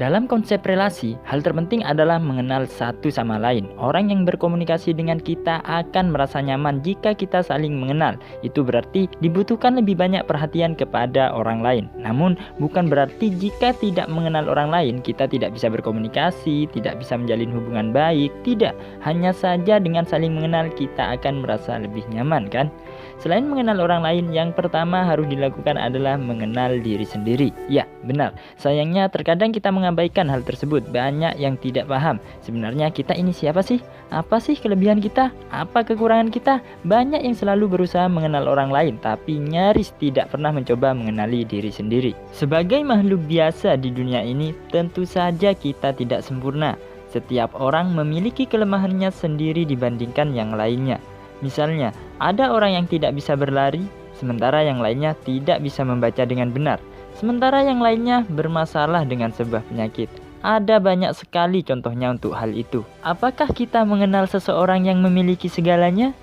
Dalam konsep relasi, hal terpenting adalah mengenal satu sama lain. Orang yang berkomunikasi dengan kita akan merasa nyaman jika kita saling mengenal. Itu berarti dibutuhkan lebih banyak perhatian kepada orang lain. Namun, bukan berarti jika tidak mengenal orang lain, kita tidak bisa berkomunikasi, tidak bisa menjalin hubungan baik. Tidak, hanya saja dengan saling mengenal kita akan merasa lebih nyaman, kan? Selain mengenal orang lain, yang pertama harus dilakukan adalah mengenal diri sendiri. Ya, benar. Sayangnya terkadang kita mengabaikan hal tersebut. Banyak yang tidak paham. Sebenarnya kita ini siapa sih? Apa sih kelebihan kita? Apa kekurangan kita? Banyak yang selalu berusaha mengenal orang lain, tapi nyaris tidak pernah mencoba mengenali diri sendiri. Sebagai makhluk biasa di dunia ini, tentu saja kita tidak sempurna. Setiap orang memiliki kelemahannya sendiri dibandingkan yang lainnya. Misalnya, ada orang yang tidak bisa berlari, sementara yang lainnya tidak bisa membaca dengan benar. Sementara yang lainnya bermasalah dengan sebuah penyakit. Ada banyak sekali contohnya untuk hal itu. Apakah kita mengenal seseorang yang memiliki segalanya?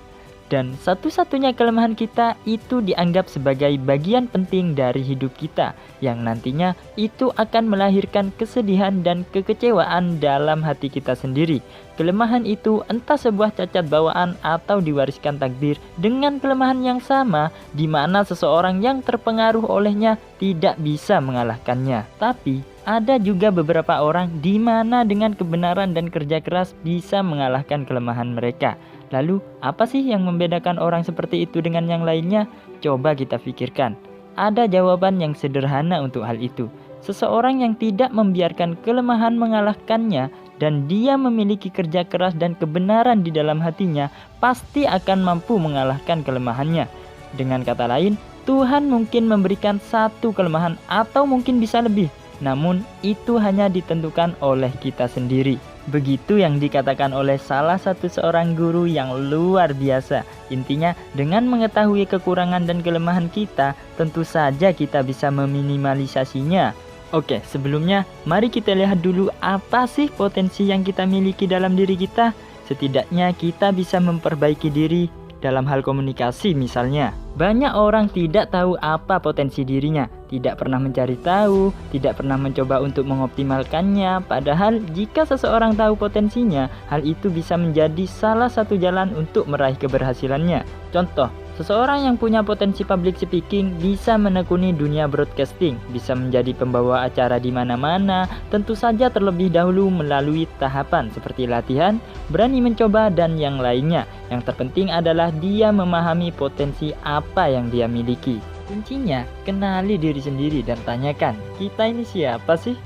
Dan satu-satunya kelemahan kita itu dianggap sebagai bagian penting dari hidup kita, yang nantinya itu akan melahirkan kesedihan dan kekecewaan dalam hati kita sendiri. Kelemahan itu entah sebuah cacat bawaan atau diwariskan takdir dengan kelemahan yang sama, di mana seseorang yang terpengaruh olehnya tidak bisa mengalahkannya. Tapi ada juga beberapa orang di mana dengan kebenaran dan kerja keras bisa mengalahkan kelemahan mereka. Lalu, apa sih yang membedakan orang seperti itu dengan yang lainnya? Coba kita pikirkan. Ada jawaban yang sederhana untuk hal itu. Seseorang yang tidak membiarkan kelemahan mengalahkannya dan dia memiliki kerja keras dan kebenaran di dalam hatinya, pasti akan mampu mengalahkan kelemahannya. Dengan kata lain, Tuhan mungkin memberikan satu kelemahan atau mungkin bisa lebih. Namun, itu hanya ditentukan oleh kita sendiri. Begitu yang dikatakan oleh salah satu seorang guru yang luar biasa. Intinya, dengan mengetahui kekurangan dan kelemahan kita, tentu saja kita bisa meminimalisasinya. Oke, sebelumnya mari kita lihat dulu apa sih potensi yang kita miliki dalam diri kita. Setidaknya kita bisa memperbaiki diri dalam hal komunikasi misalnya. Banyak orang tidak tahu apa potensi dirinya, tidak pernah mencari tahu, tidak pernah mencoba untuk mengoptimalkannya. Padahal jika seseorang tahu potensinya, hal itu bisa menjadi salah satu jalan untuk meraih keberhasilannya. Contoh, seseorang yang punya potensi public speaking bisa menekuni dunia broadcasting, bisa menjadi pembawa acara di mana-mana, tentu saja terlebih dahulu melalui tahapan seperti latihan, berani mencoba, dan yang lainnya. Yang terpenting adalah dia memahami potensi apa yang dia miliki. Kuncinya, kenali diri sendiri dan tanyakan, kita ini siapa sih?